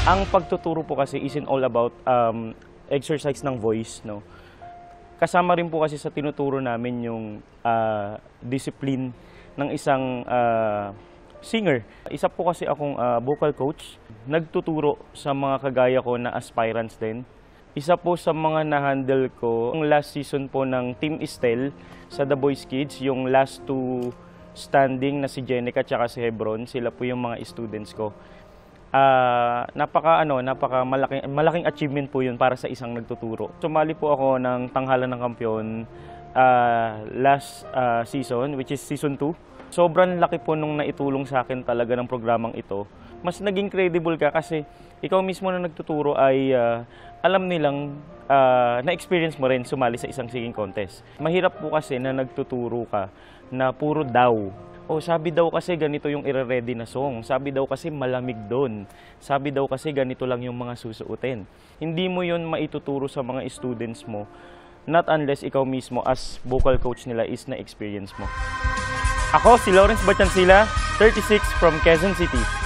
Ang pagtuturo po kasi isn't all about exercise ng voice, no? Kasama rin po kasi sa tinuturo namin yung discipline ng isang singer. Isa po kasi akong vocal coach, nagtuturo sa mga kagaya ko na aspirants din. Isa po sa mga na-handle ko, yung last season po ng Team Estel sa The Boys Kids, yung last two standing na si Jenica at si Hebron, sila po yung mga students ko. Malaking achievement po yun para sa isang nagtuturo. Sumali po ako ng Tanghalan ng Kampiyon last season, which is season 2. Sobrang laki po nung naitulong sa akin talaga ng programang ito. Mas naging credible ka kasi ikaw mismo na nagtuturo ay alam nilang na-experience mo rin sumali sa isang singing contest. Mahirap po kasi na nagtuturo ka na puro daw. O sabi daw kasi ganito yung ire-ready na song. Sabi daw kasi malamig doon. Sabi daw kasi ganito lang yung mga susuotin. Hindi mo yun maituturo sa mga students mo. Not unless ikaw mismo as vocal coach nila is na-experience mo. Ako si Lawrence Bachansila, 36 from Quezon City.